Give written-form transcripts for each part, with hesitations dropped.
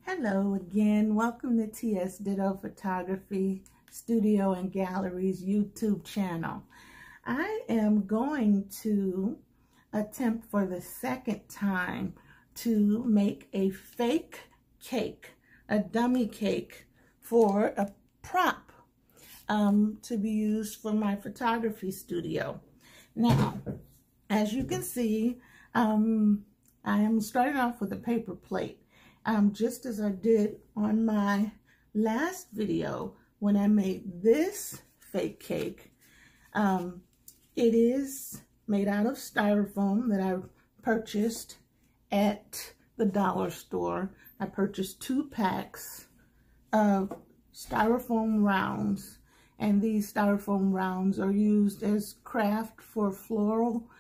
Hello again. Welcome to TS Ditto Photography Studio and Galleries YouTube channel. I am going to attempt for the second time to make a fake cake, a dummy cake for a prop to be used for my photography studio. Now, as you can see, I am starting off with a paper plate. Just as I did on my last video when I made this fake cake. It is made out of styrofoam that I purchased at the dollar store. I purchased 2 packs of styrofoam rounds, and these styrofoam rounds are used as craft for floral,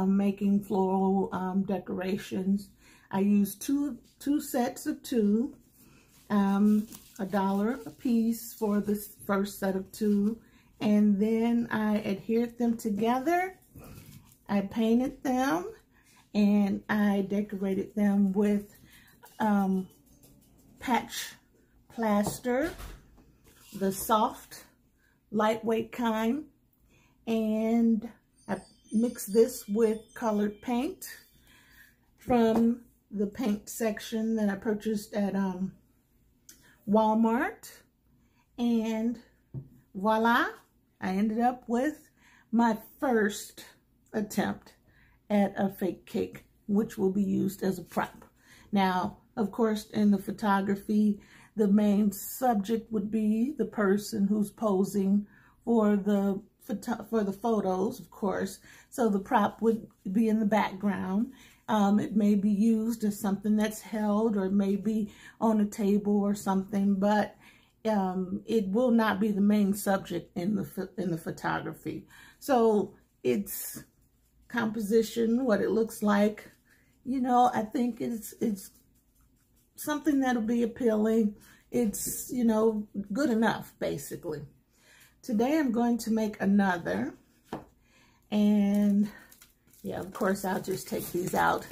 making floral decorations. I used two sets of 2, $1 a piece for the first set of 2, and then I adhered them together. I painted them and I decorated them with patch plaster, the soft, lightweight kind, and I mixed this with colored paint from the paint section that I purchased at Walmart, and voila, I ended up with my first attempt at a fake cake, which will be used as a prop. Now, of course, in the photography, the main subject would be the person who's posing for the photos, of course, so the prop would be in the background. It may be used as something that's held, or maybe on a table or something, but it will not be the main subject in the photography. So it's composition, what it looks like. You know, I think it's something that'll be appealing. It's, you know, good enough, basically. Today I'm going to make another, and yeah, of course, I'll just take these out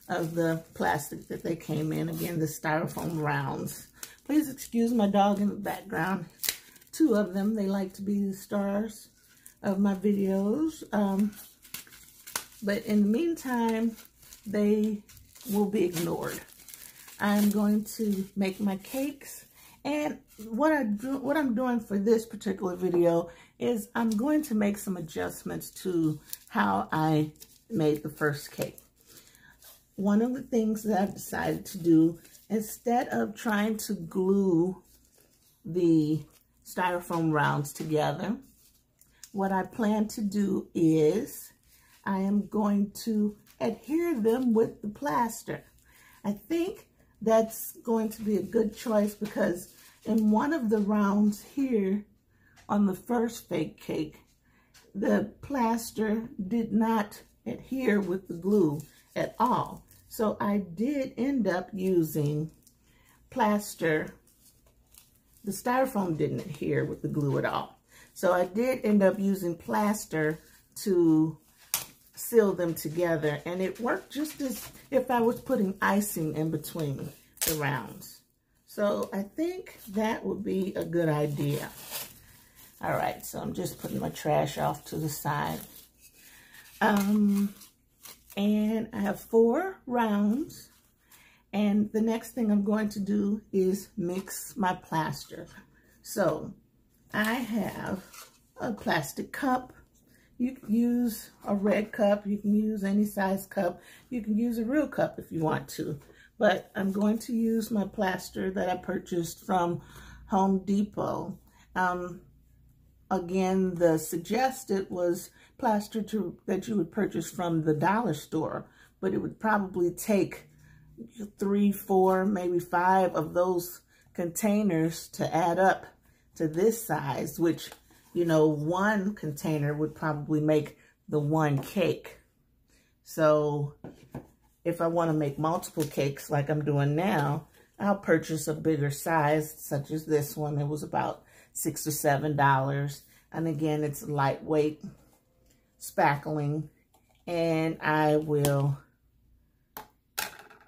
of the plastic that they came in. Again, the styrofoam rounds. Please excuse my dog in the background. 2 of them, they like to be the stars of my videos. But in the meantime, they will be ignored. I'm going to make my cakes. And what I'm doing for this particular video is I'm going to make some adjustments to how I made the first cake. One of the things that I've decided to do, instead of trying to glue the styrofoam rounds together, what I plan to do is I am going to adhere them with the plaster. I think that's going to be a good choice because in one of the rounds here on the first fake cake, the plaster did not adhere with the glue at all. So I did end up using plaster. The styrofoam didn't adhere with the glue at all. So I did end up using plaster to seal them together, and it worked just as if I was putting icing in between the rounds. So I think that would be a good idea. All right, so I'm just putting my trash off to the side. And I have 4 rounds, and the next thing I'm going to do is mix my plaster. So I have a plastic cup. You can use a red cup, you can use any size cup, you can use a real cup if you want to, but I'm going to use my plaster that I purchased from Home Depot. Again, the suggested was plaster that you would purchase from the dollar store, but it would probably take 3, 4, maybe 5 of those containers to add up to this size, which, you know, 1 container would probably make the 1 cake. So if I want to make multiple cakes like I'm doing now, I'll purchase a bigger size, such as this one. It was about $6 or $7. And again, it's lightweight spackling, and I will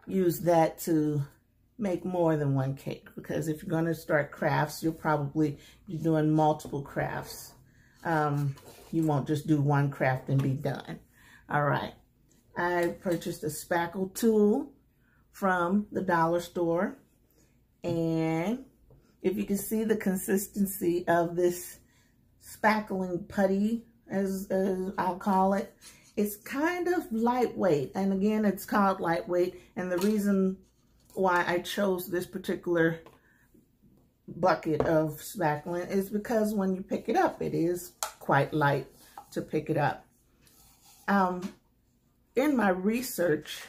use that to make more than one cake, because if you're going to start crafts, you'll probably be doing multiple crafts. You won't just do one craft and be done. All right. I purchased a spackle tool from the dollar store. And if you can see the consistency of this spackling putty, as I'll call it, it's kind of lightweight. And again, it's called lightweight. And the reason why I chose this particular bucket of spackling is because when you pick it up, it is quite light to pick it up. In my research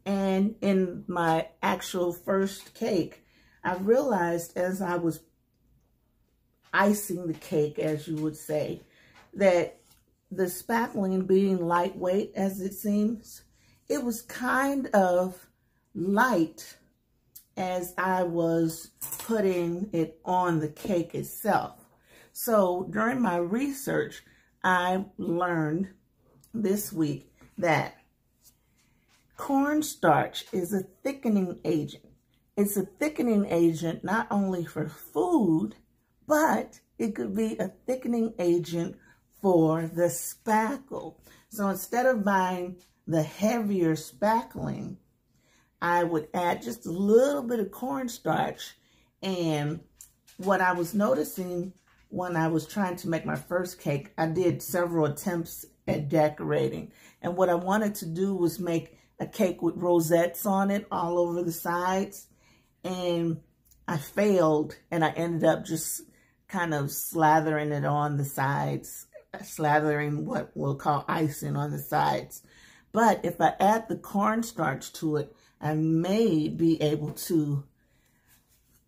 and in my actual first cake, I realized as I was icing the cake, as you would say, that the spackling being lightweight, as it seems, it was kind of light as I was putting it on the cake itself. So during my research, I learned this week that cornstarch is a thickening agent. It's a thickening agent not only for food, but it could be a thickening agent for the spackle. So instead of buying the heavier spackling, I would add just a little bit of cornstarch. And what I was noticing when I was trying to make my first cake, I did several attempts at decorating. And what I wanted to do was make a cake with rosettes on it all over the sides. And I failed, and I ended up just kind of slathering it on the sides, slathering what we'll call icing on the sides. But if I add the cornstarch to it, I may be able to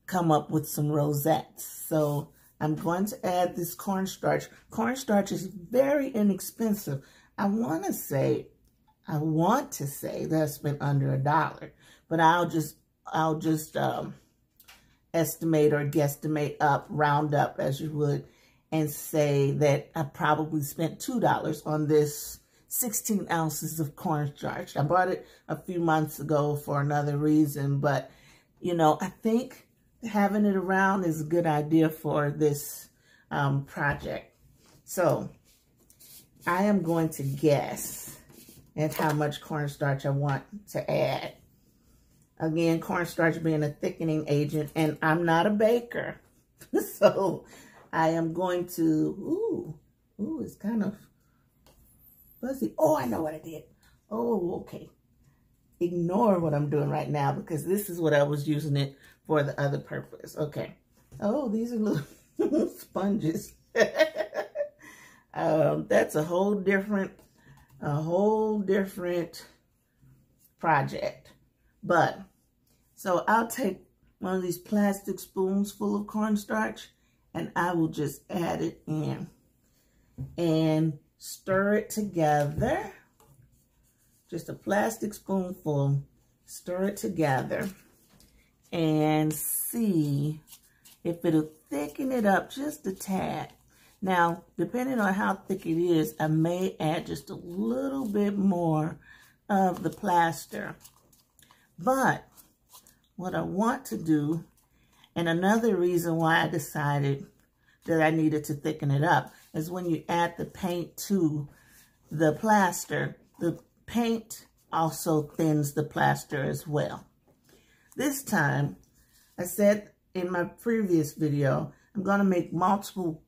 come up with some rosettes. So I'm going to add this cornstarch. Cornstarch is very inexpensive. I want to say that's been under $1, but I'll just estimate or guesstimate up, round up as you would, and say that I probably spent $2 on this 16 ounces of cornstarch. I bought it a few months ago for another reason, but you know, I think having it around is a good idea for this project. So I am going to guess at how much cornstarch I want to add. Again, cornstarch being a thickening agent, and I'm not a baker. So I am going to, ooh, it's kind of fuzzy. Oh, I know what I did. Oh, okay. Ignore what I'm doing right now, because this is what I was using it for the other purpose. Okay. Oh, these are little sponges. That's a whole different project. But, so I'll take one of these plastic spoons full of cornstarch, and I will just add it in and stir it together. Just a plastic spoonful, stir it together, and see if it'll thicken it up just a tad. Now, depending on how thick it is, I may add just a little bit more of the plaster. But what I want to do, and another reason why I decided that I needed to thicken it up, is when you add the paint to the plaster, the paint also thins the plaster as well. This time, I said in my previous video, I'm going to make multiple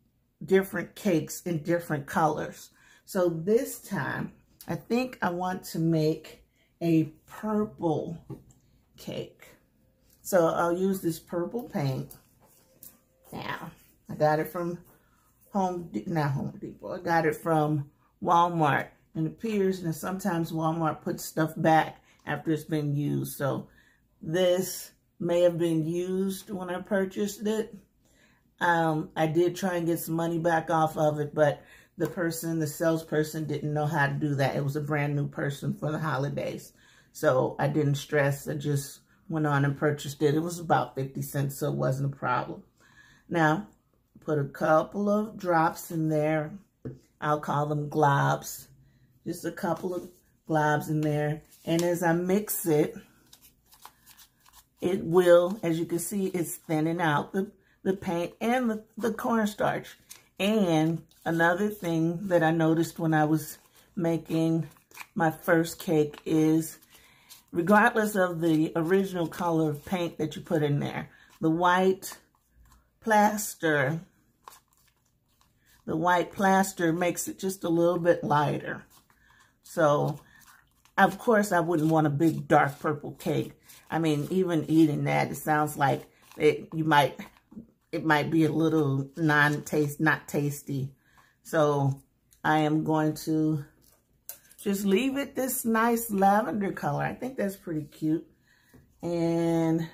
different cakes in different colors. So this time, I think I want to make a purple cake. So I'll use this purple paint. Now, I got it from not Home Depot. I got it from Walmart. And it appears that sometimes Walmart puts stuff back after it's been used. So this may have been used when I purchased it. I did try and get some money back off of it, but the salesperson didn't know how to do that. It was a brand new person for the holidays. So I didn't stress. I just went on and purchased it. It was about 50 cents, so it wasn't a problem. Now, put a couple of drops in there. I'll call them globs. Just a couple of globs in there. And as I mix it, it will, as you can see, it's thinning out the paint and the cornstarch. And another thing that I noticed when I was making my first cake is, regardless of the original color of paint that you put in there, the white plaster makes it just a little bit lighter. So, of course, I wouldn't want a big dark purple cake. I mean, even eating that, it sounds like it might be a little not tasty. So I am going to just leave it this nice lavender color. I think that's pretty cute. And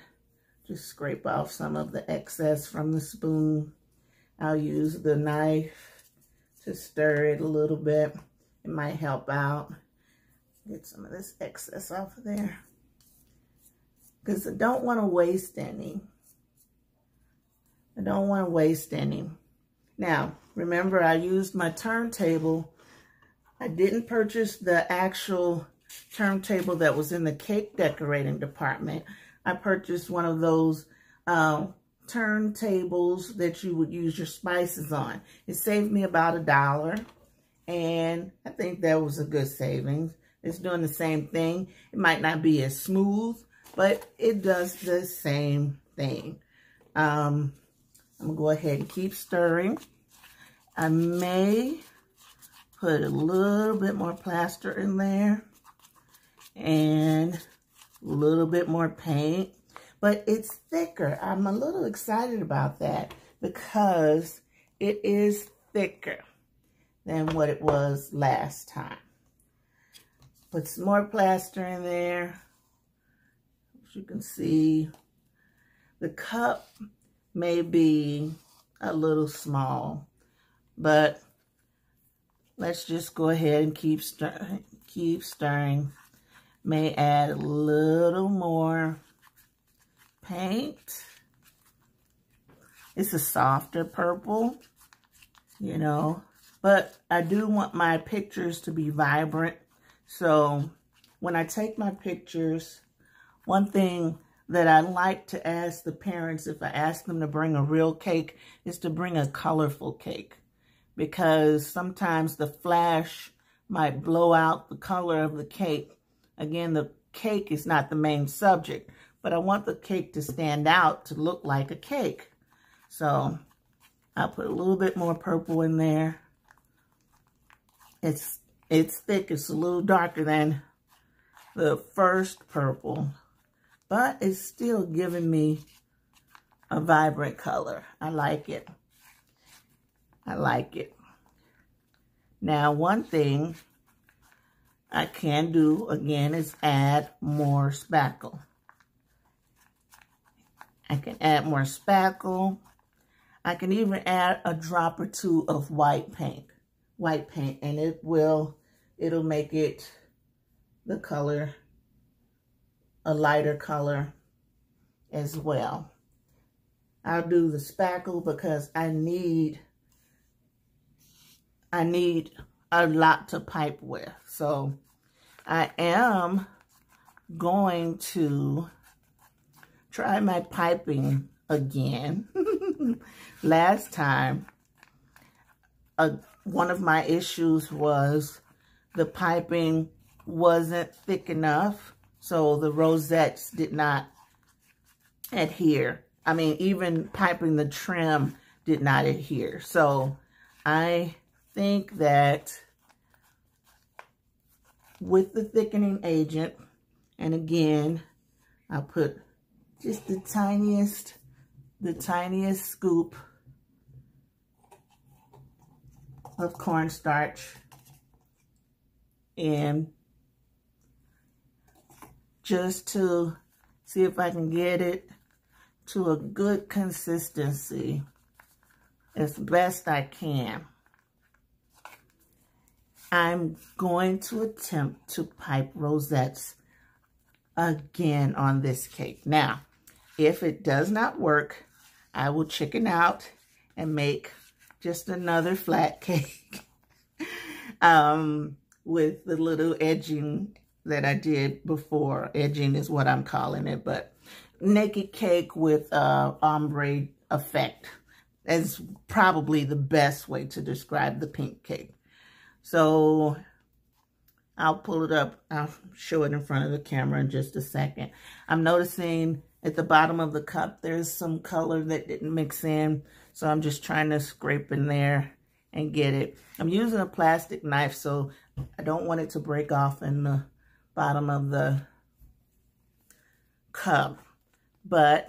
just scrape off some of the excess from the spoon. I'll use the knife to stir it a little bit. It might help out. Get some of this excess off of there, because I don't want to waste any. I don't want to waste any. Now, remember, I used my turntable. I didn't purchase the actual turntable that was in the cake decorating department. I purchased one of those turntables that you would use your spices on. It saved me about $1, and I think that was a good savings. It's doing the same thing. It might not be as smooth, but it does the same thing. I'm going to go ahead and keep stirring. I may put a little bit more plaster in there and a little bit more paint, but it's thicker. I'm a little excited about that because it is thicker than what it was last time. Put some more plaster in there. As you can see, the cup may be a little small, but let's just go ahead and keep stirring. Keep stirring. May add a little more paint. It's a softer purple, you know, but I do want my pictures to be vibrant. So when I take my pictures, one thing that I like to ask the parents, if I ask them to bring a real cake, is to bring a colorful cake. Because sometimes the flash might blow out the color of the cake. Again, the cake is not the main subject, but I want the cake to stand out to look like a cake. So I'll put a little bit more purple in there. It's thick. It's a little darker than the first purple, but it's still giving me a vibrant color. I like it. I like it. Now, one thing I can do, again, is add more spackle. I can add more spackle. I can even add a drop or two of white paint, and it'll make it the color, a lighter color as well. I'll do the spackle because I need a lot to pipe with. So I am going to try my piping again. Last time, one of my issues was the piping wasn't thick enough, so the rosettes did not adhere. I mean, even piping the trim did not adhere. So I think that with the thickening agent, and again, I'll put just the tiniest scoop of cornstarch in, just to see if I can get it to a good consistency as best I can. I'm going to attempt to pipe rosettes again on this cake. Now, if it does not work, I will chicken out and make just another flat cake with the little edging that I did before. Edging is what I'm calling it, but naked cake with ombre effect. That's probably the best way to describe the pink cake. So I'll pull it up. I'll show it in front of the camera in just a second. I'm noticing at the bottom of the cup, there's some color that didn't mix in. So I'm just trying to scrape in there and get it. I'm using a plastic knife, so I don't want it to break off in the bottom of the cup. But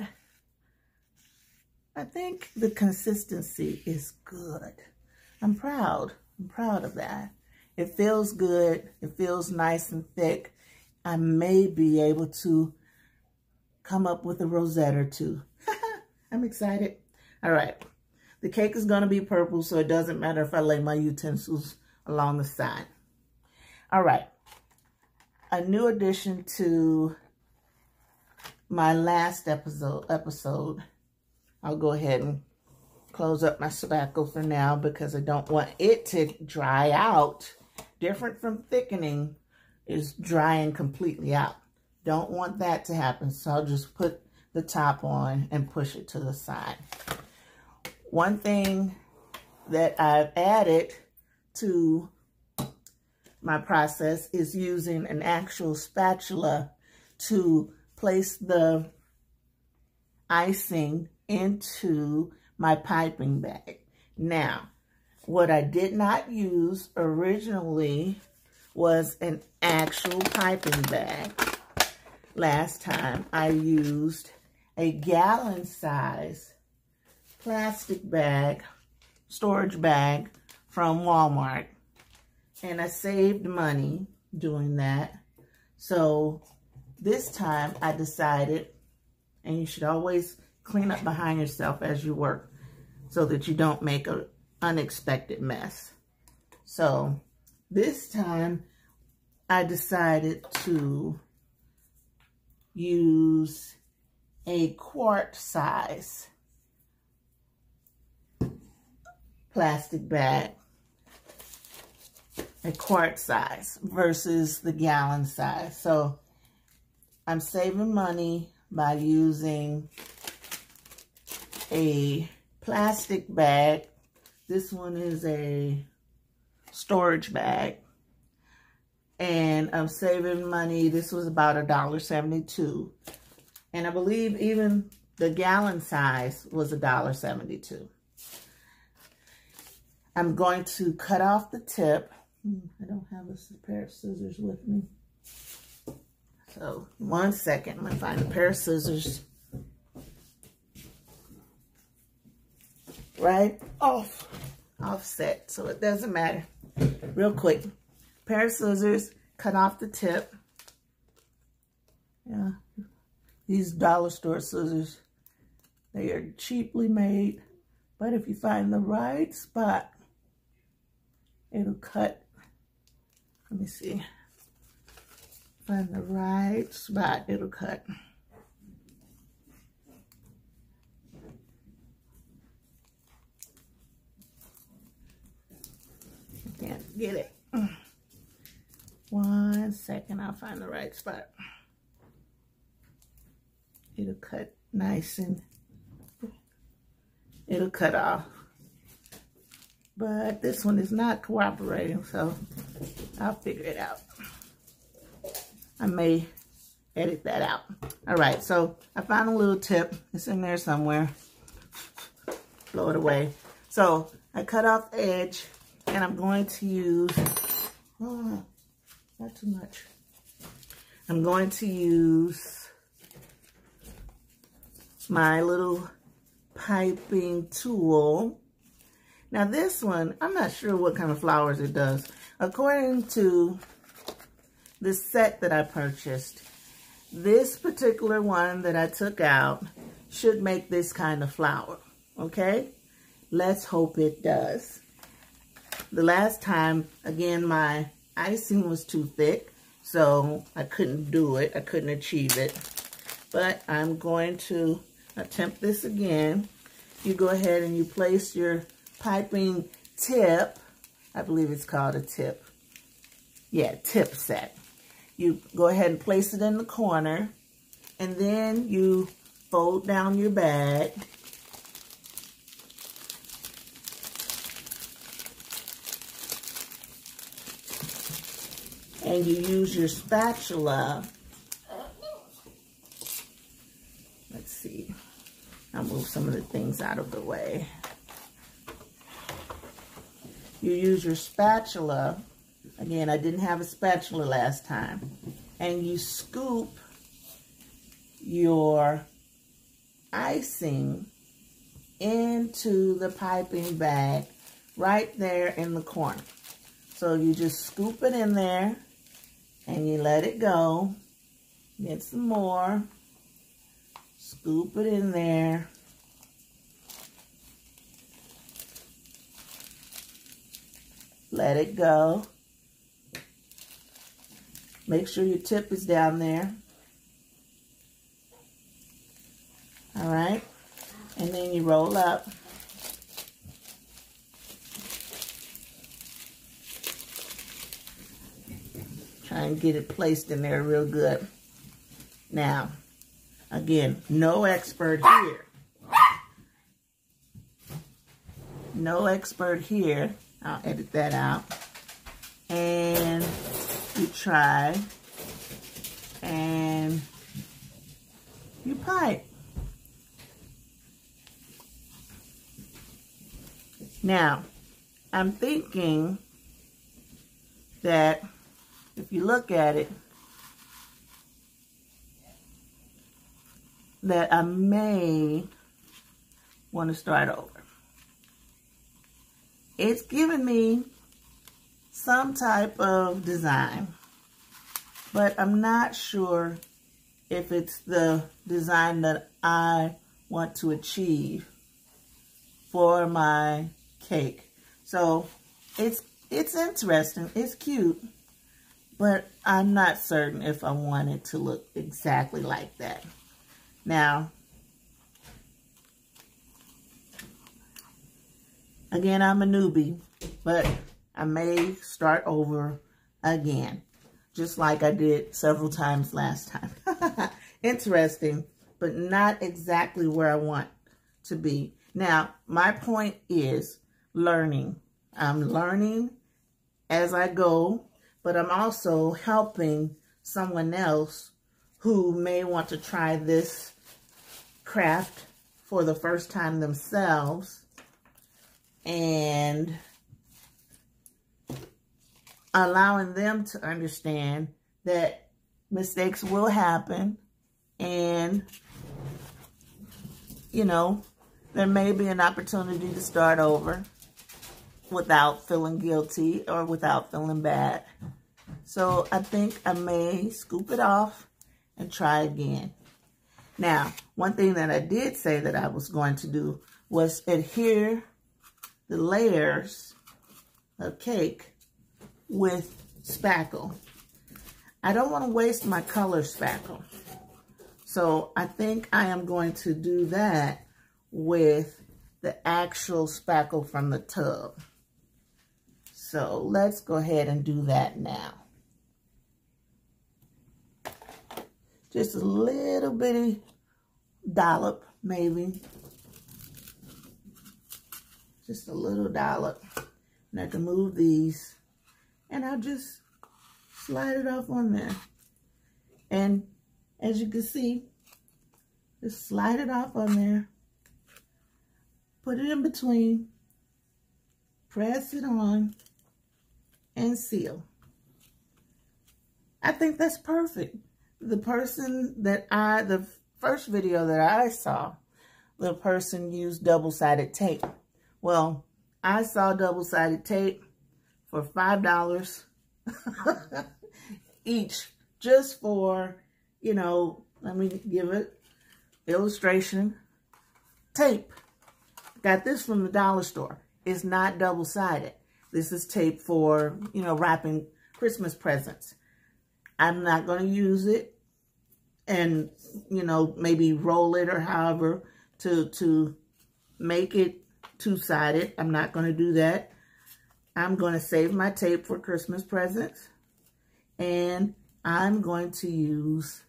I think the consistency is good. I'm proud. I'm proud of that. It feels good. It feels nice and thick. I may be able to come up with a rosette or two. I'm excited. All right. The cake is going to be purple, so it doesn't matter if I lay my utensils along the side. All right. A new addition to my last episode. I'll go ahead and close up my spackle for now because I don't want it to dry out. Different from thickening is drying completely out. Don't want that to happen, so I'll just put the top on and push it to the side. One thing that I've added to my process is using an actual spatula to place the icing into my piping bag. Now, what I did not use originally was an actual piping bag. Last time I used a gallon size plastic bag, storage bag from Walmart. And I saved money doing that. So this time I decided, and you should always clean up behind yourself as you work so that you don't make an unexpected mess. So this time I decided to use a quart size plastic bag, a quart size versus the gallon size. So I'm saving money by using a plastic bag. This one is a storage bag. And I'm saving money. This was about $1.72. And I believe even the gallon size was $1.72. I'm going to cut off the tip. I don't have a pair of scissors with me. So, 1 second. I'm going to find a pair of scissors. Right offset, so it doesn't matter. Real quick. Pair of scissors, cut off the tip. Yeah, these dollar store scissors, they are cheaply made, but if you find the right spot, it'll cut. Let me see. Find the right spot, it'll cut. I can't get it. 1 second, I'll find the right spot. It'll cut nice and it'll cut off. But this one is not cooperating, so I'll figure it out. I may edit that out. All right, so I found a little tip. It's in there somewhere. Blow it away. So I cut off the edge, and I'm going to use, not too much. I'm going to use my little piping tool. Now this one, I'm not sure what kind of flowers it does. According to the set that I purchased, this particular one that I took out should make this kind of flower, okay? Let's hope it does. The last time, again, my icing was too thick, so I couldn't do it. I couldn't achieve it. But I'm going to attempt this again. You go ahead and you place your piping tip. I believe it's called a tip. Yeah, tip set. You go ahead and place it in the corner, and then you fold down your bag. And you use your spatula. Let's see. I'll move some of the things out of the way. You use your spatula. Again, I didn't have a spatula last time. And you scoop your icing into the piping bag right there in the corner. So you just scoop it in there and you let it go. Get some more. Scoop it in there. Let it go. Make sure your tip is down there. All right. And then you roll up. Try and get it placed in there real good. Now, again, no expert here. No expert here. I'll edit that out. And you try and you pipe. Now, I'm thinking that if you look at it, that I may want to start over. It's giving me some type of design, but I'm not sure if it's the design that I want to achieve for my cake. So it's interesting, it's cute, but I'm not certain if I want it to look exactly like that. Now, again, I'm a newbie, but I may start over again, just like I did several times last time. Interesting, but not exactly where I want to be. Now, my point is learning. I'm learning as I go, but I'm also helping someone else who may want to try this craft for the first time themselves, and allowing them to understand that mistakes will happen, and, you know, there may be an opportunity to start over without feeling guilty or without feeling bad. So I think I may scoop it off and try again. Now, one thing that I did say that I was going to do was adhere the layers of cake with spackle. I don't want to waste my color spackle. So I think I am going to do that with the actual spackle from the tub. So let's go ahead and do that now. Just a little bitty dollop, maybe. Just a little dollop. And I can move these. And I'll just slide it off on there. And as you can see, just slide it off on there. Put it in between. Press it on. And seal. I think that's perfect. The first video that I saw, the person used double-sided tape. Well, I saw double-sided tape for $5 each, just for, you know, let me give it illustration. Tape. Got this from the dollar store. It's not double-sided. This is tape for, you know, wrapping Christmas presents. I'm not going to use it and, you know, maybe roll it or however to make it two-sided. I'm not going to do that. I'm going to save my tape for Christmas presents. And I'm going to use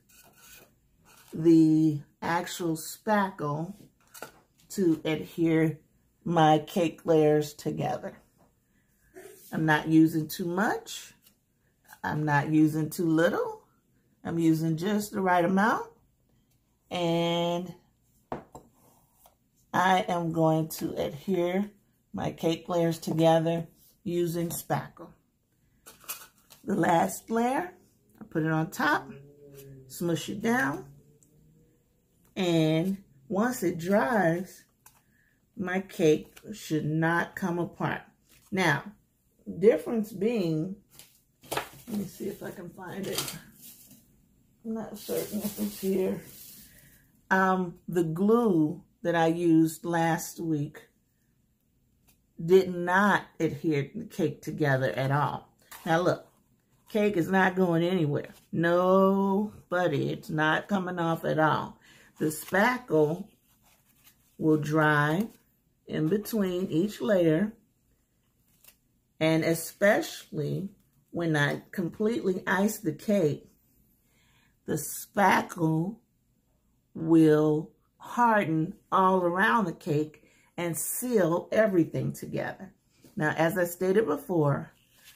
the actual spackle to adhere my cake layers together. I'm not using too much. I'm not using too little. I'm using just the right amount. And I am going to adhere my cake layers together using spackle. The last layer, I put it on top, smush it down, and once it dries, my cake should not come apart. Now, difference being, let me see if I can find it. I'm not certain if it's here. The glue that I used last week did not adhere the cake together at all. Now look, cake is not going anywhere. No, buddy, it's not coming off at all. The spackle will dry in between each layer, and especially when I completely ice the cake, the spackle will harden all around the cake and seal everything together. Now, as I stated before,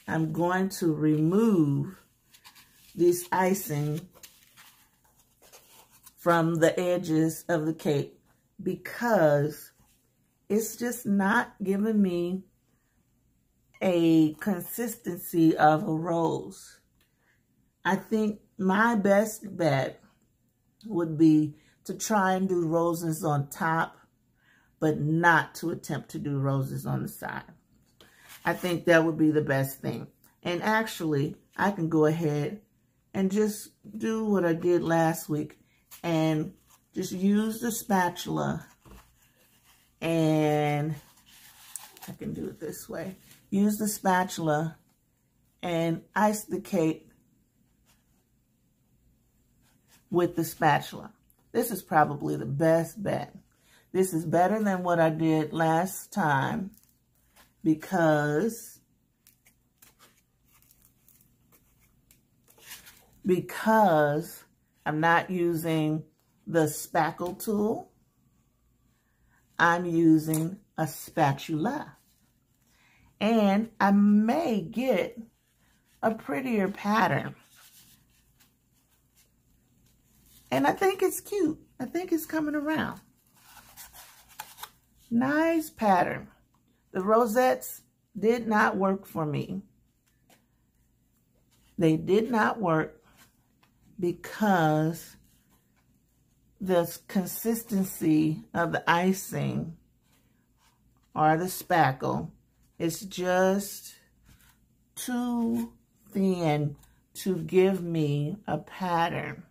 I'm going to remove this icing from the edges of the cake because it's just not giving me a consistency of a rose. I think my best bet would be to try and do roses on top, but not to attempt to do roses on the side. I think that would be the best thing. And actually, I can go ahead and just do what I did last week and just use the spatula, and I can do it this way. Use the spatula and ice the cake with the spatula. This is probably the best bet. This is better than what I did last time because I'm not using the spackle tool. I'm using a spatula. And I may get a prettier pattern. And I think it's cute. I think it's coming around. Nice pattern. The rosettes did not work for me. They did not work because the consistency of the icing or the spackle is just too thin to give me a pattern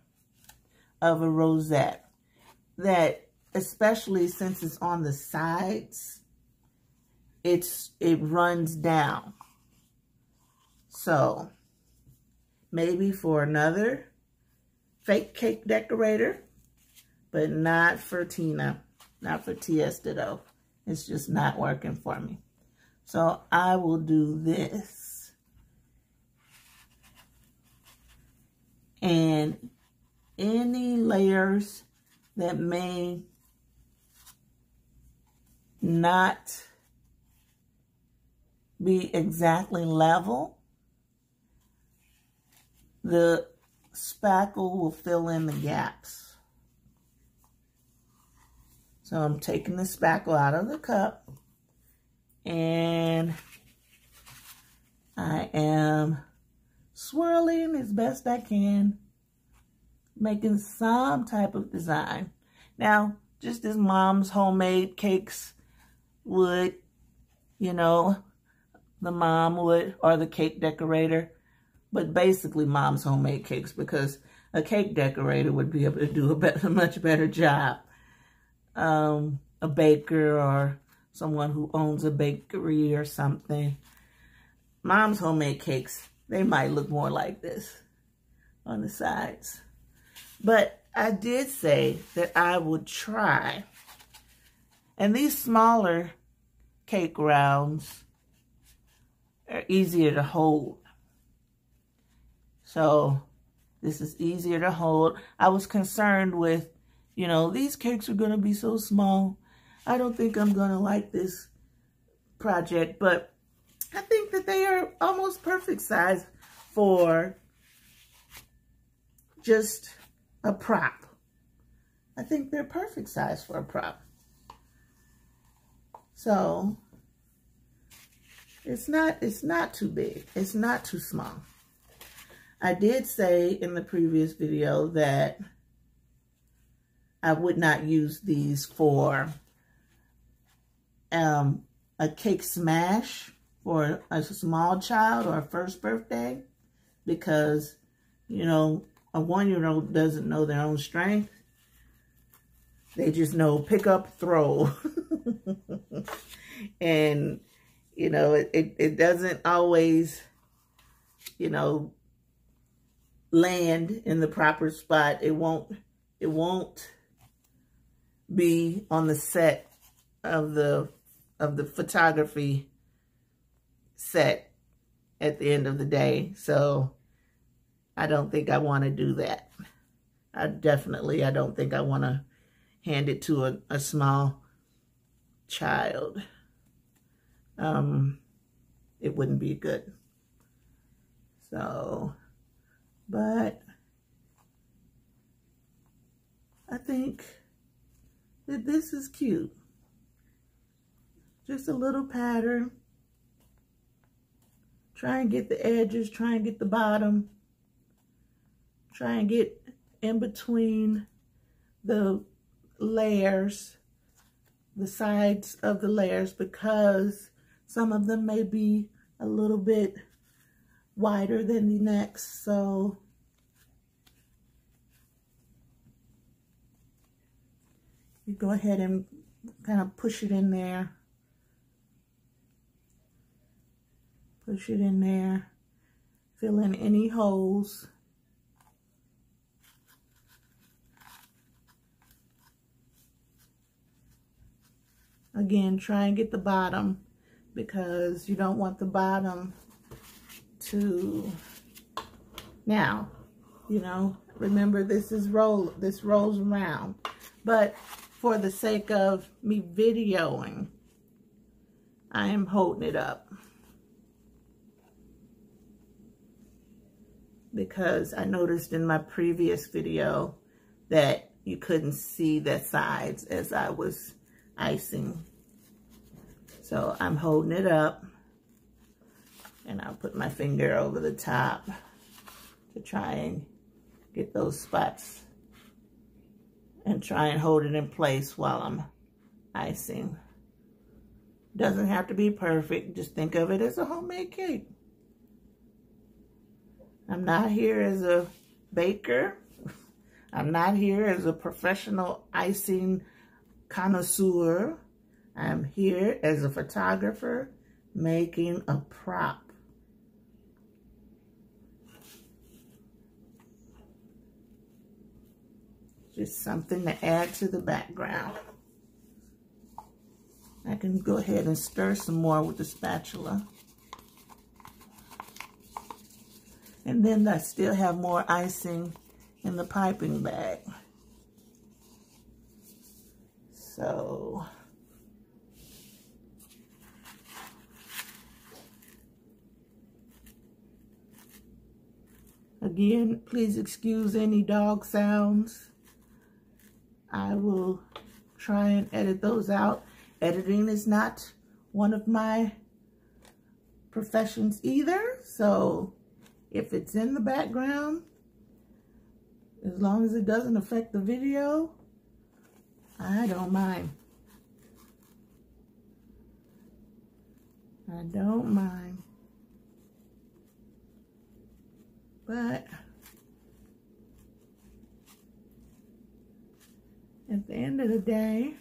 of a rosette that, especially since it's on the sides, it runs down. So maybe for another fake cake decorator, but not for Tina, not for Tia Ditto. It's just not working for me. So I will do this. And any layers that may not be exactly level, the spackle will fill in the gaps. So I'm taking the spackle out of the cup and I am swirling as best I can, making some type of design. Now, just as Mom's homemade cakes would, you know, the mom would, or the cake decorator, but basically Mom's homemade cakes, because a cake decorator would be able to do a much better job. A baker or someone who owns a bakery or something. Mom's homemade cakes, they might look more like this on the sides. But I did say that I would try. And these smaller cake rounds are easier to hold. So this is easier to hold. I was concerned with You know, these cakes are going to be so small. I don't think I'm going to like this project, but I think that they are almost perfect size for just a prop. I think they're perfect size for a prop. So it's not too big. It's not too small. I did say in the previous video that I would not use these for a cake smash for a small child or a first birthday, because, you know, a 1-year-old doesn't know their own strength. They just know pick up, throw. And, you know, it doesn't always, you know, land in the proper spot. It won't be on the set of the photography set at the end of the day. So I don't think I want to do that. I don't think I want to hand it to a small child. It wouldn't be good. So, but I think that this is cute. Just a little pattern. Try and get the edges, try and get the bottom. Try and get in between the layers, the sides of the layers, because some of them may be a little bit wider than the next. So you go ahead and kind of push it in there. Push it in there. Fill in any holes. Again, try and get the bottom, because you don't want the bottom to, now, you know, remember this rolls around. But for the sake of me videoing, I am holding it up, because I noticed in my previous video that you couldn't see the sides as I was icing. So I'm holding it up, and I'll put my finger over the top to try and get those spots, and try and hold it in place while I'm icing. Doesn't have to be perfect. Just think of it as a homemade cake. I'm not here as a baker. I'm not here as a professional icing connoisseur. I'm here as a photographer making a prop. Just something to add to the background. I can go ahead and stir some more with the spatula. And then I still have more icing in the piping bag. So, again, please excuse any dog sounds. I will try and edit those out. Editing is not one of my professions either, so if it's in the background, as long as it doesn't affect the video, I don't mind. I don't mind. But at the end of the day,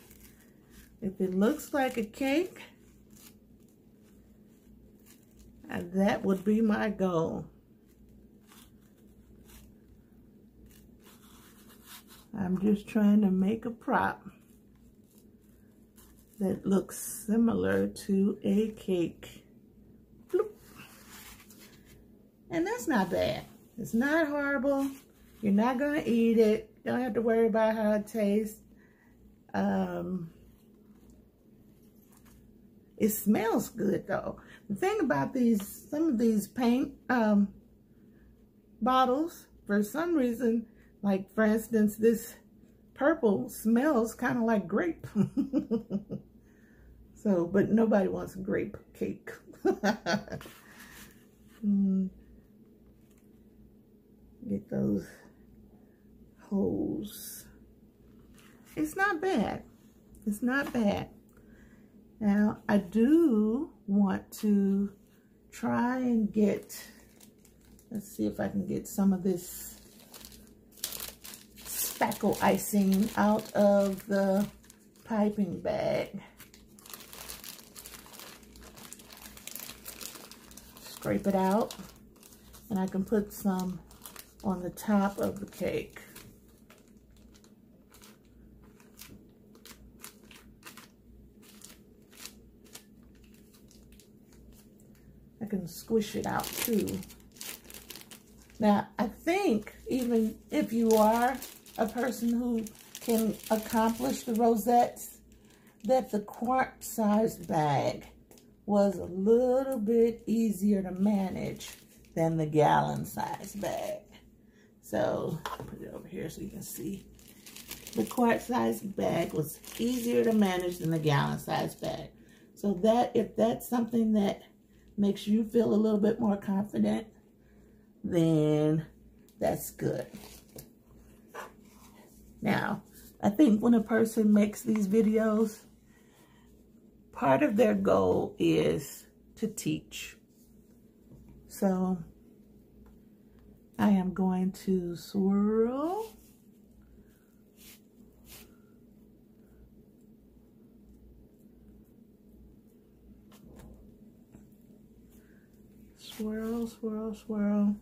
if it looks like a cake, that would be my goal. I'm just trying to make a prop that looks similar to a cake. Bloop. And that's not bad. It's not horrible. You're not going to eat it. You don't have to worry about how it tastes. It smells good though. The thing about some of these paint bottles, for some reason, like for instance, this purple smells kind of like grape. So, but nobody wants grape cake. Get those holes. It's not bad. It's not bad. Now, I do want to try and get, let's see if I can get some of this spackle icing out of the piping bag. Scrape it out, and I can put some on the top of the cake. I can squish it out too. Now, I think even if you are a person who can accomplish the rosettes, that the quart-sized bag was a little bit easier to manage than the gallon-sized bag. So, put it over here so you can see. The quart-sized bag was easier to manage than the gallon-sized bag. So that, if that's something that makes you feel a little bit more confident, then that's good. Now, I think when a person makes these videos, part of their goal is to teach. So I am going to swirl. Swirl, swirl, swirl.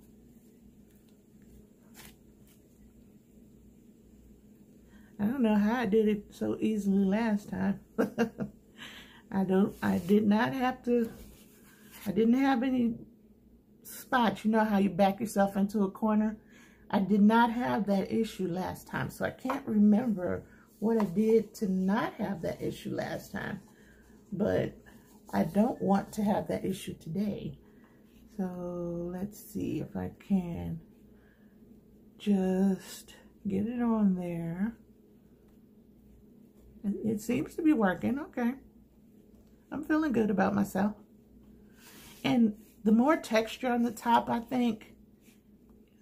I don't know how I did it so easily last time. I didn't have any spots. You know how you back yourself into a corner? I did not have that issue last time, so I can't remember what I did to not have that issue last time. But I don't want to have that issue today. So let's see if I can just get it on there. It seems to be working. Okay. I'm feeling good about myself. And the more texture on the top, I think.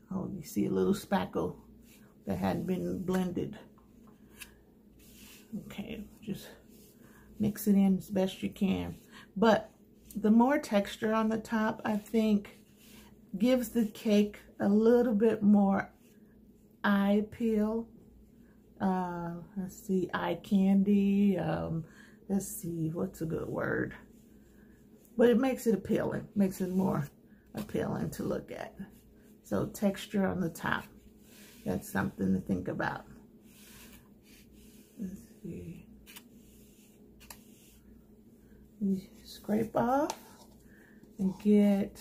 Oh, you see a little spackle that hadn't been blended. Okay, just mix it in as best you can. But the more texture on the top, I think, gives the cake a little bit more eye appeal. Let's see, eye candy. Let's see, what's a good word? But it makes it appealing, makes it more appealing to look at. So texture on the top, that's something to think about. Let's see. You scrape off and get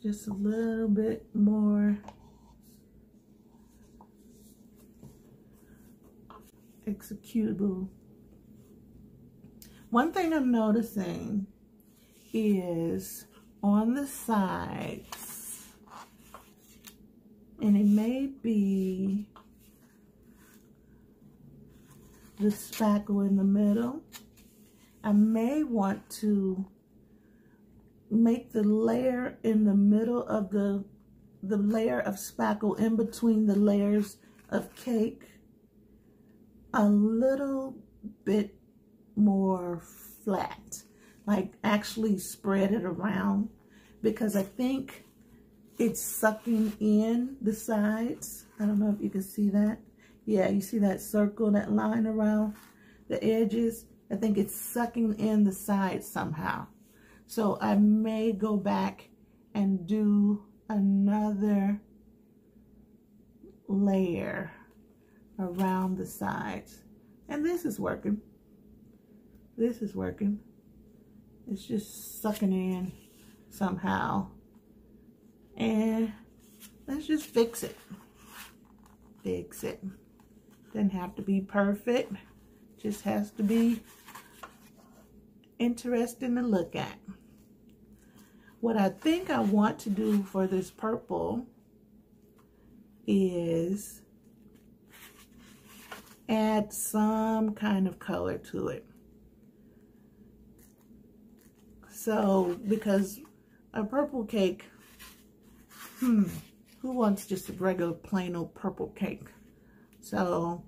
just a little bit more executable. One thing I'm noticing is on the sides, and it may be the spackle in the middle, I may want to make the layer in the middle of the layer of spackle in between the layers of cake a little bit more flat, like actually spread it around, because I think it's sucking in the sides. I don't know if you can see that. Yeah, you see that circle, that line around the edges? I think it's sucking in the sides somehow. So I may go back and do another layer around the sides. And this is working. This is working. It's just sucking in somehow. And let's just fix it. Fix it. Doesn't have to be perfect. Just has to be interesting to look at. What I think I want to do for this purple is add some kind of color to it. So, because a purple cake, who wants just a regular plain old purple cake? So,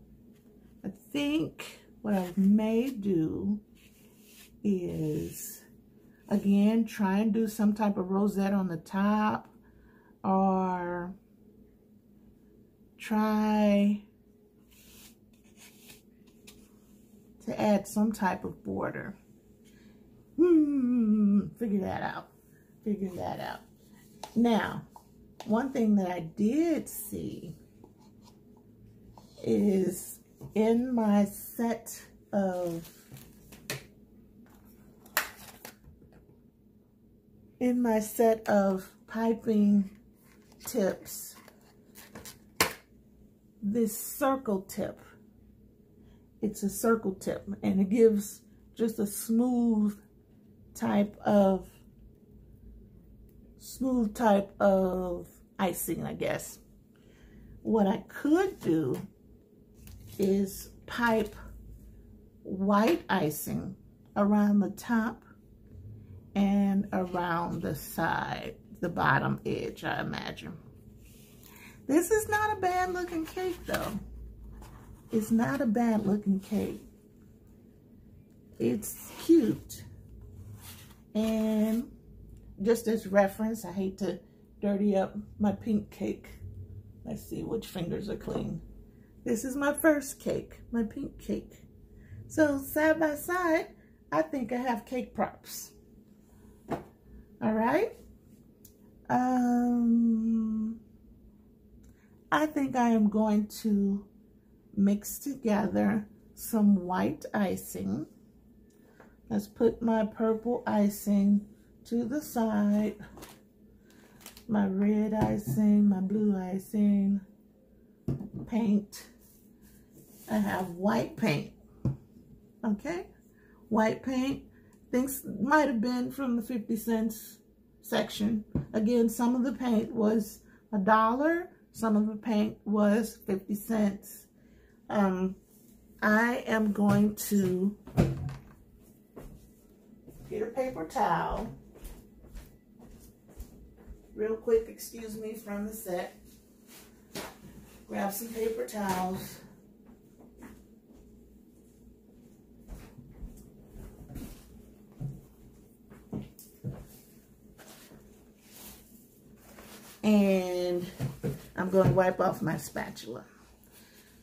I think what I may do is, again, try and do some type of rosette on the top, or try to add some type of border. Figure that out. Figure that out. Now, one thing that I did see is in my set of piping tips, this circle tip. It's a circle tip, and it gives just a smooth type of icing, I guess. What I could do is pipe white icing around the top and around the side, the bottom edge, I imagine. This is not a bad looking cake though. It's not a bad looking cake. It's cute. And just as reference, I hate to dirty up my pink cake. Let's see which fingers are clean. This is my first cake, my pink cake. So side by side, I think I have cake props. All right. I think I am going to mix together some white icing. Let's put my purple icing to the side, my red icing, my blue icing, paint. I have white paint, okay? White paint, things might have been from the 50 cents section. Again, some of the paint was $1, some of the paint was 50 cents. I am going to get a paper towel. Real quick, excuse me from the set. Grab some paper towels. And I'm going to wipe off my spatula.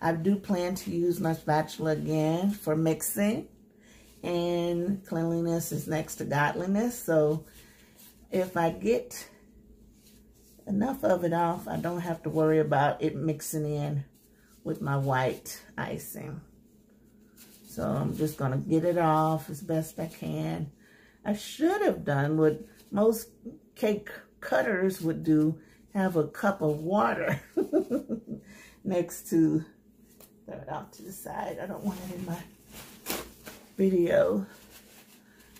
I do plan to use my spatula again for mixing. And cleanliness is next to godliness. So if I get enough of it off, I don't have to worry about it mixing in with my white icing. So I'm just going to get it off as best I can. I should have done what most cake cutters would do, have a cup of water next to, throw it off to the side. I don't want it in my video.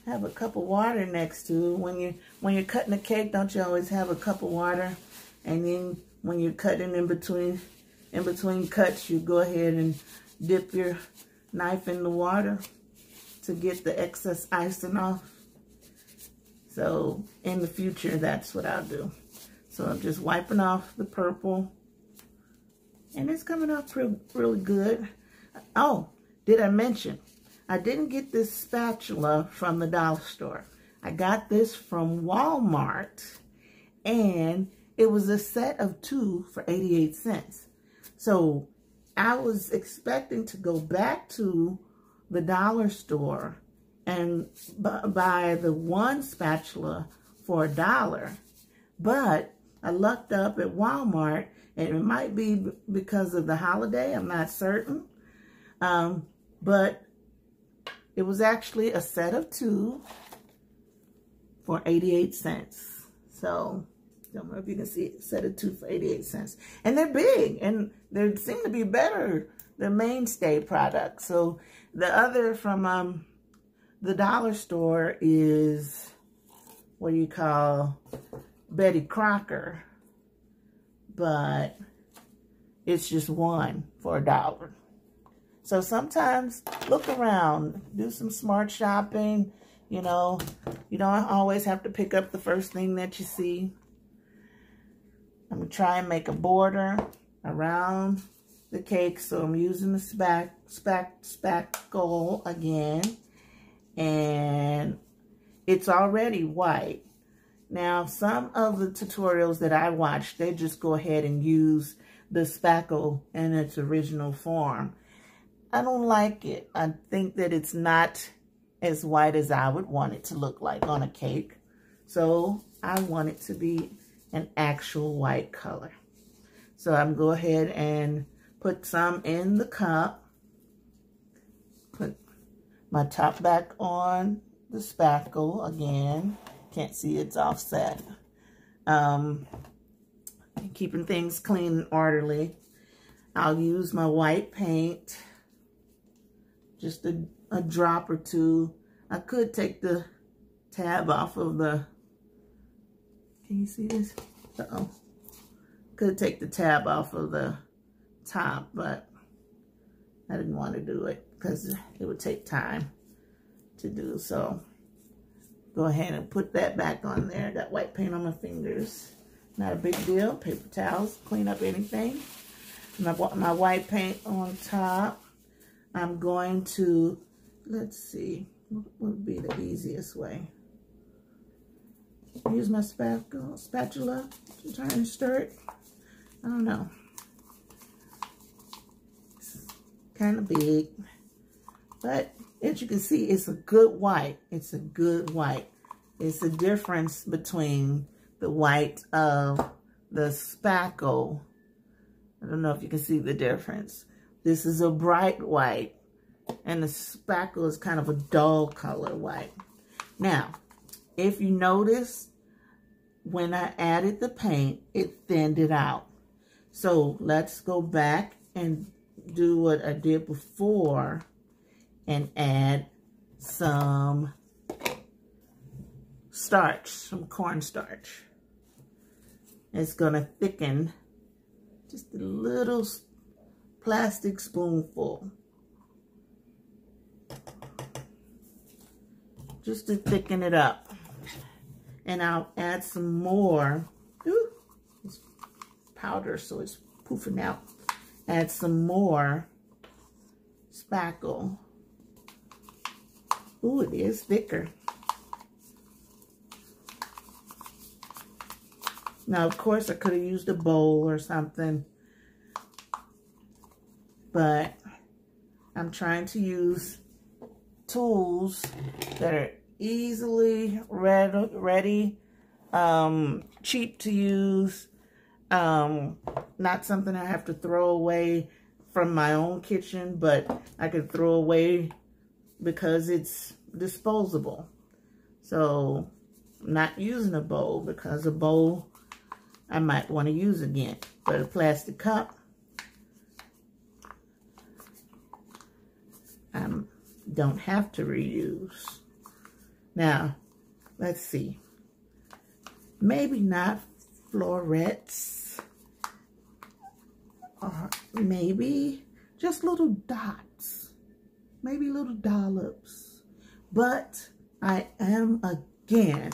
Have a cup of water next to it. When you're cutting a cake, don't you always have a cup of water? And then when you're cutting in between cuts, you go ahead and dip your knife in the water to get the excess icing off. So in the future, that's what I'll do. So I'm just wiping off the purple, and it's coming off really good. Oh, did I mention? I didn't get this spatula from the dollar store. I got this from Walmart, and it was a set of 2 for 88 cents. So I was expecting to go back to the dollar store and buy the one spatula for $1. But I lucked up at Walmart, and it might be because of the holiday, I'm not certain. But it was actually a set of 2 for 88 cents. So Don't know if you can see it. Set of 2 for 88 cents. And they're big, and they seem to be better than mainstay products. So the other from the dollar store is what you call Betty Crocker, but it's just one for $1. So sometimes look around, do some smart shopping. You know, you don't always have to pick up the first thing that you see. I'm going to try and make a border around the cake. So I'm using the spackle again. And it's already white. Now, some of the tutorials that I watched, they just go ahead and use the spackle in its original form. I don't like it. I think that it's not as white as I would want it to look like on a cake. So I want it to be an actual white color. So I'm going to go ahead and put some in the cup. Put my top back on the spackle again. Can't see it's offset. Keeping things clean and orderly. I'll use my white paint. Just a drop or two. I could take the tab off of the, can you see this? Uh-oh. Could take the tab off of the top, but I didn't want to do it because it would take time to do. So go ahead and put that back on there. Got white paint on my fingers. Not a big deal. Paper towels, clean up anything. My white paint on top. I'm going to, let's see, what would be the easiest way? Use my spatula to try and stir it. I don't know. It's kind of big. But as you can see, it's a good white. It's a good white. It's the difference between the white of the spackle. I don't know if you can see the difference. This is a bright white, and the spackle is kind of a dull color white. Now, if you notice, when I added the paint, it thinned it out. So let's go back and do what I did before and add some starch, some cornstarch. It's going to thicken just a little plastic spoonful, just to thicken it up. And I'll add some more. Ooh, it's powder, so it's poofing out. Add some more spackle. Ooh, it is thicker. Now, of course, I could have used a bowl or something, but I'm trying to use tools that are easily ready, cheap to use, not something I have to throw away from my own kitchen, but I could throw away because it's disposable. So I'm not using a bowl, because a bowl I might want to use again. But a plastic cup, I don't have to reuse. Now, let's see. Maybe not florets, or maybe just little dots, maybe little dollops. But I am again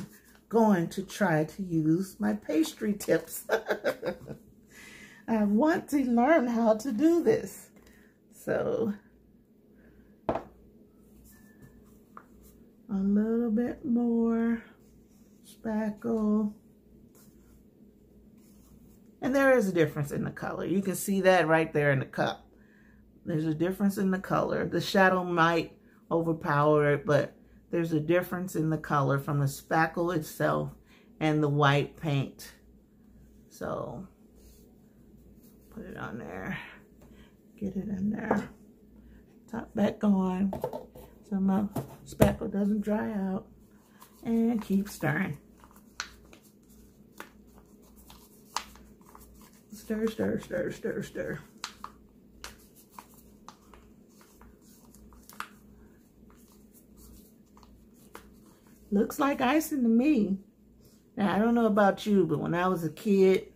going to try to use my pastry tips. I want to learn how to do this. So a little bit more spackle. And there is a difference in the color. You can see that right there in the cup. There's a difference in the color. The shadow might overpower it, but there's a difference in the color from the spackle itself and the white paint. So put it on there. Get it in there. Top back on so my spackle doesn't dry out. And keep stirring. Stir, stir, stir, stir, stir. Looks like icing to me. Now, I don't know about you, but when I was a kid,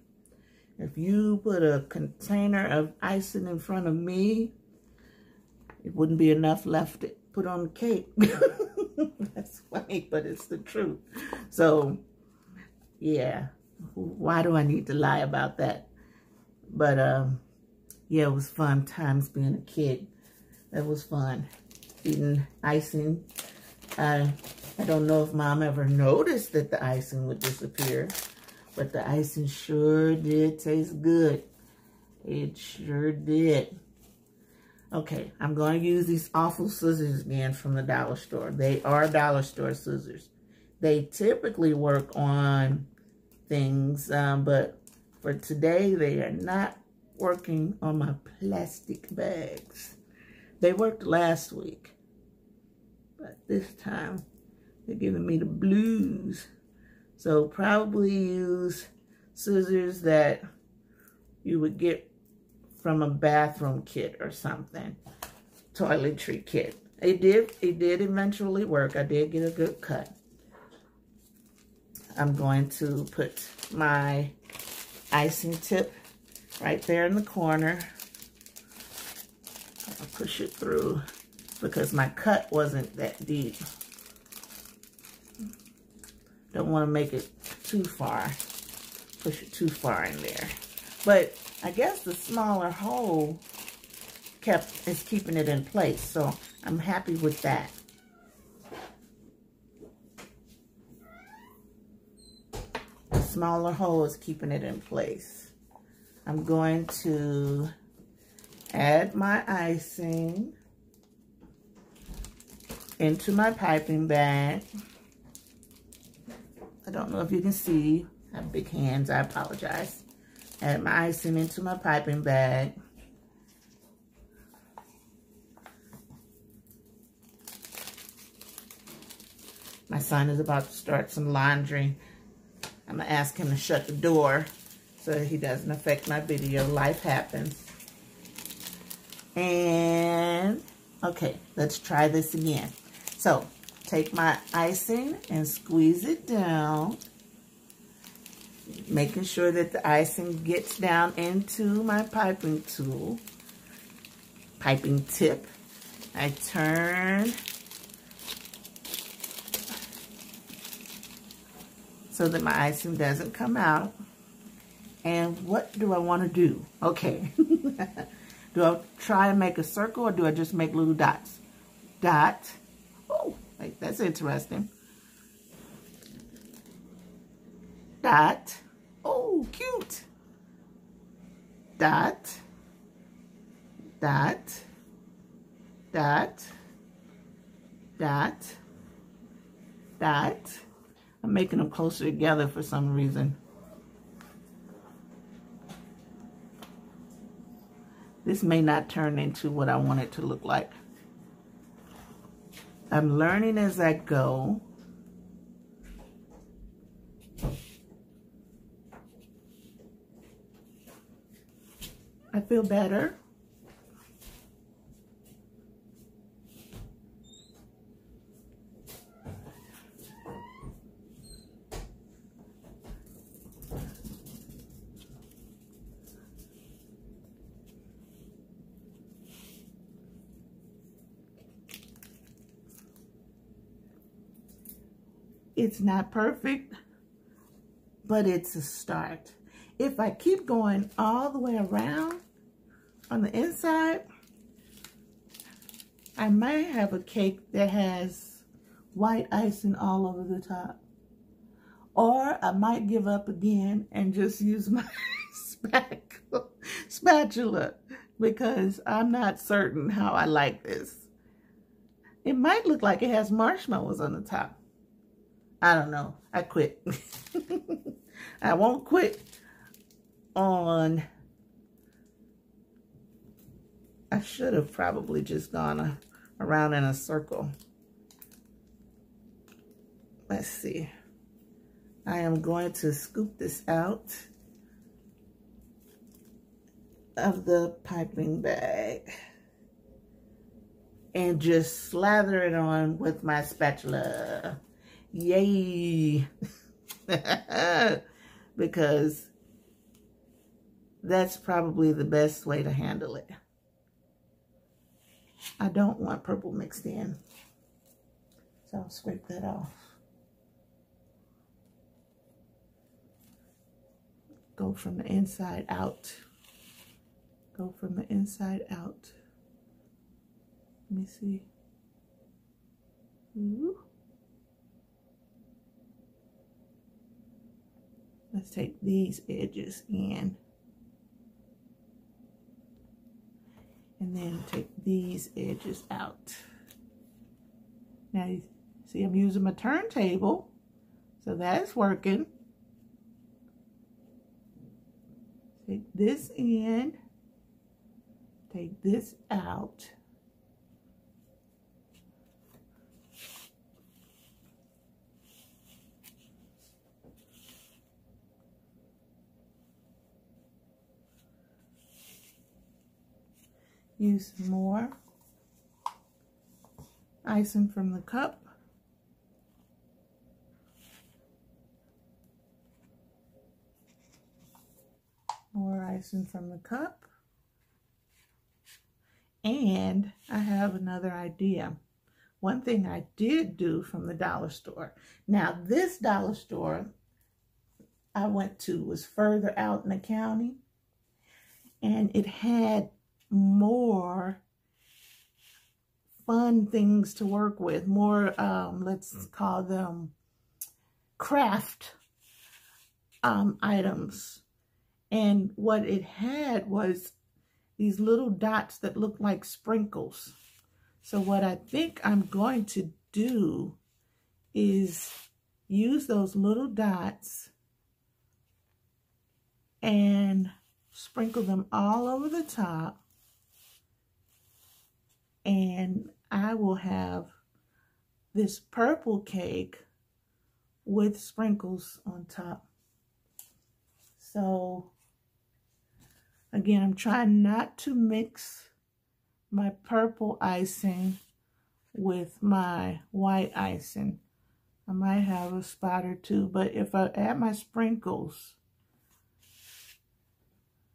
if you put a container of icing in front of me, it wouldn't be enough left to put on the cake. That's funny, but it's the truth. So, yeah, why do I need to lie about that? But, yeah, it was fun times being a kid. That was fun. Eating icing. I don't know if Mom ever noticed that the icing would disappear, but the icing sure did taste good. It sure did. Okay, I'm going to use these awful scissors again from the dollar store. They are dollar store scissors. They typically work on things, but for today, they are not working on my plastic bags. They worked last week, but this time they're giving me the blues. So probably use scissors that you would get from a bathroom kit or something, toiletry kit. It did eventually work. I did get a good cut. I'm going to put my icing tip right there in the corner. I'll push it through because my cut wasn't that deep. Don't want to make it too far, push it too far in there. But I guess the smaller hole is keeping it in place, so I'm happy with that. The smaller hole is keeping it in place. I'm going to add my icing into my piping bag. I don't know if you can see. I have big hands, I apologize. Add my icing into my piping bag. My son is about to start some laundry. I'm gonna ask him to shut the door so he doesn't affect my video. Life happens. And, okay, let's try this again. So, take my icing and squeeze it down, making sure that the icing gets down into my piping tip. I turn so that my icing doesn't come out. And what do I want to do? Okay. Do I try and make a circle or do I just make little dots? Dot. Oh, wait, that's interesting. Dot. Oh, cute. Dot. Dot. Dot. Dot. Dot. I'm making them closer together for some reason. This may not turn into what I want it to look like. I'm learning as I go. I feel better. It's not perfect, but it's a start. If I keep going all the way around on the inside, I might have a cake that has white icing all over the top. Or I might give up again and just use my spatula because I'm not certain how I like this. It might look like it has marshmallows on the top. I don't know. I quit. I won't quit on... I should have probably just gone around in a circle. Let's see. I am going to scoop this out. of the piping bag and just slather it on with my spatula. Yay! Because that's probably the best way to handle it. I don't want purple mixed in, so I'll scrape that off. Go from the inside out. Go from the inside out. Let me see. Ooh. Let's take these edges in. And then take these edges out. Now you see I'm using my turntable, so that's working. Take this in, take this out. Use some more icing from the cup. More icing from the cup. And I have another idea. One thing I did do from the dollar store. Now this dollar store I went to was further out in the county, and it had more fun things to work with, more let's call them craft items. And what it had was these little dots that look like sprinkles. So what I think I'm going to do is use those little dots and sprinkle them all over the top. And I will have this purple cake with sprinkles on top. So again, I'm trying not to mix my purple icing with my white icing. I might have a spot or two, but if I add my sprinkles,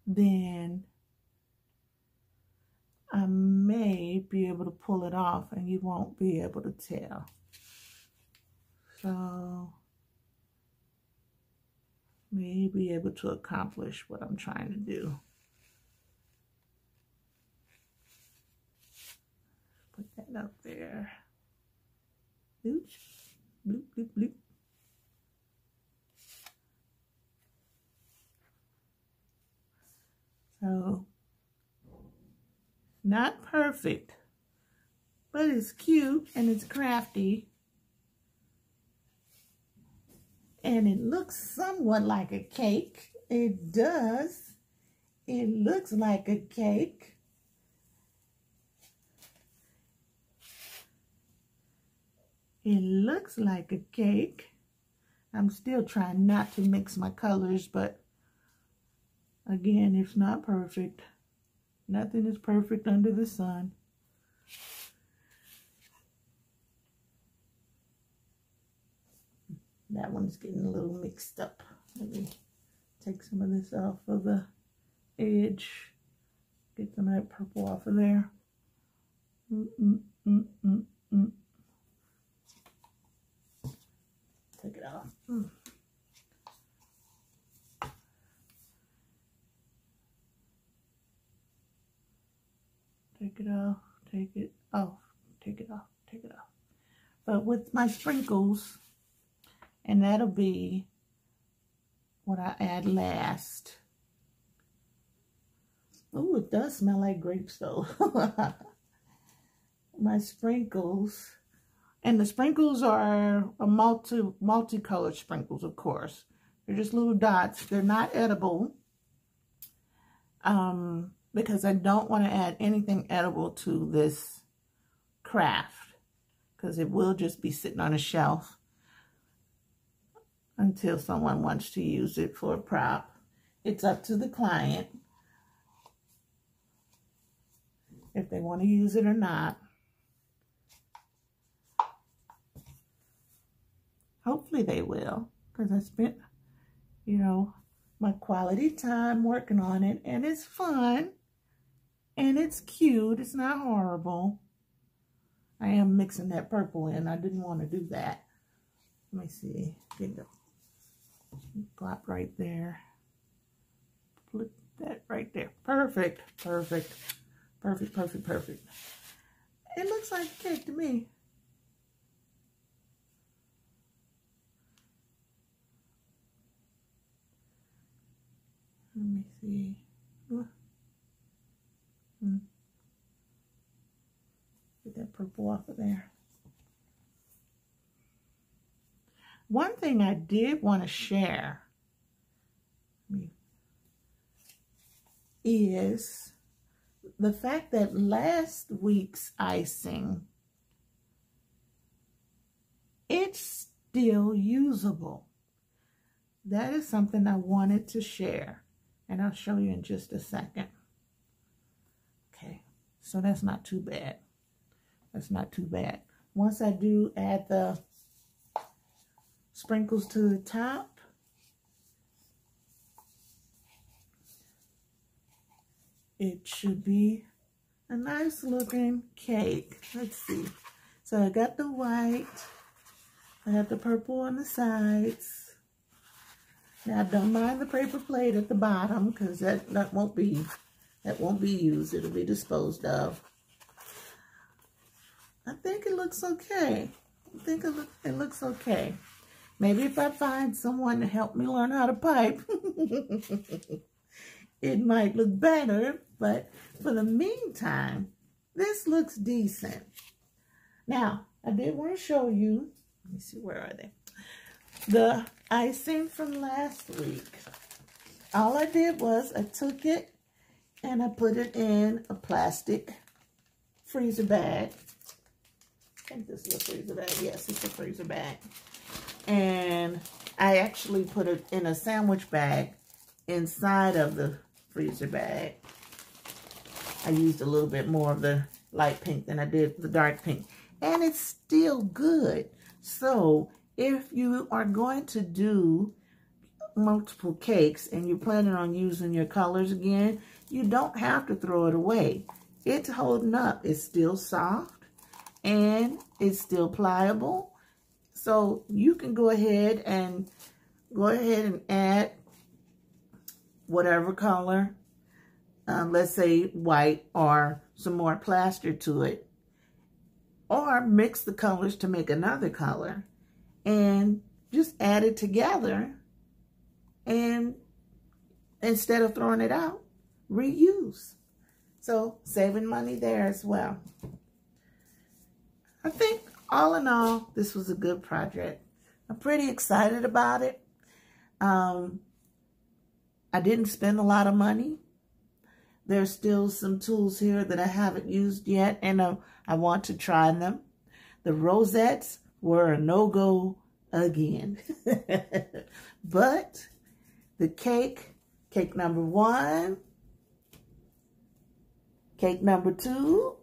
then I may be able to pull it off and you won't be able to tell. So may be able to accomplish what I'm trying to do. Put that up there. Oops. Bloop, bloop, bloop. So, not perfect, but it's cute and it's crafty. And it looks somewhat like a cake. It does. It looks like a cake. It looks like a cake. I'm still trying not to mix my colors, but again, it's not perfect. Nothing is perfect under the sun. That one's getting a little mixed up. Let me take some of this off of the edge. Get some of that purple off of there. Take it off. Take it off, take it off, take it off, take it off. But with my sprinkles, and that'll be what I add last. Oh, it does smell like grapes though. My sprinkles, and the sprinkles are a multicolored sprinkles, of course. They're just little dots. They're not edible. Because I don't want to add anything edible to this craft, because it will just be sitting on a shelf until someone wants to use it for a prop. It's up to the client. if they want to use it or not. Hopefully they will, because I spent, you know, my quality time working on it, and it's fun, and it's cute. It's not horrible. I am mixing that purple in. I didn't want to do that. Let me see. Get the plop right there. Put that right there. Perfect. Perfect. Perfect, perfect, perfect. It looks like a cake to me. Let me see. Get that purple off of there. One thing I did want to share is the fact that last week's icing, it's still usable. That is something I wanted to share, and I'll show you in just a second. Okay, so that's not too bad. That's not too bad. Once I do add the sprinkles to the top, it should be a nice looking cake. Let's see. So I got the white, I got the purple on the sides. Now don't mind the paper plate at the bottom, because that won't be used. It'll be disposed of. I think it looks okay. I think it looks okay. Maybe if I find someone to help me learn how to pipe, it might look better. But for the meantime, this looks decent. Now, I did want to show you, let me see, where are they? The icing from last week. All I did was I took it and I put it in a plastic freezer bag. I think this is a freezer bag. Yes, it's a freezer bag. And I actually put it in a sandwich bag inside of the freezer bag. I used a little bit more of the light pink than I did the dark pink. And it's still good. So if you are going to do multiple cakes and you're planning on using your colors again, you don't have to throw it away. It's holding up. It's still soft and it's still pliable. So you can go ahead and add whatever color, let's say white, or some more plaster to it, or mix the colors to make another color and just add it together, and instead of throwing it out, reuse. So saving money there as well. I think all in all, this was a good project. I'm pretty excited about it. I didn't spend a lot of money. There's still some tools here that I haven't used yet, and I want to try them. The rosettes were a no-go again. But the cake number 1, cake number 2,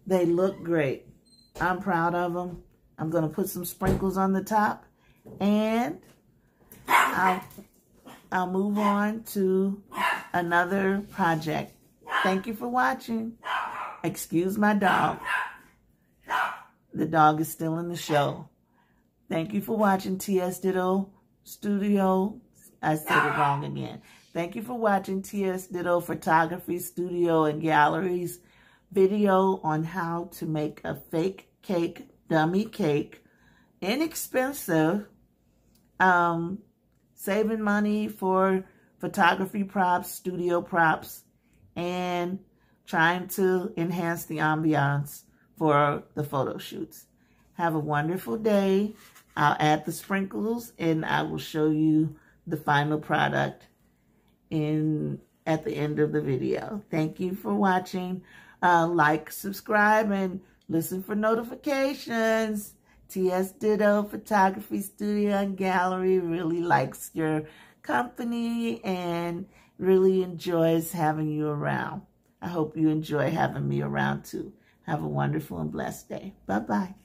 they look great. I'm proud of them. I'm going to put some sprinkles on the top, and I'll move on to another project. Thank you for watching. Excuse my dog. The dog is still in the show. Thank you for watching TS Ditto Studio. I said it wrong again. Thank you for watching TS Ditto Photography Studio and Galleries video on how to make a fake cake, dummy cake, inexpensive, saving money for photography props, studio props, and trying to enhance the ambiance for the photo shoots. Have a wonderful day. I'll add the sprinkles and I will show you the final product at the end of the video. Thank you for watching. Like, subscribe, and listen for notifications. TS Ditto Photography Studio and Gallery really likes your company and really enjoys having you around. I hope you enjoy having me around too. Have a wonderful and blessed day. Bye-bye.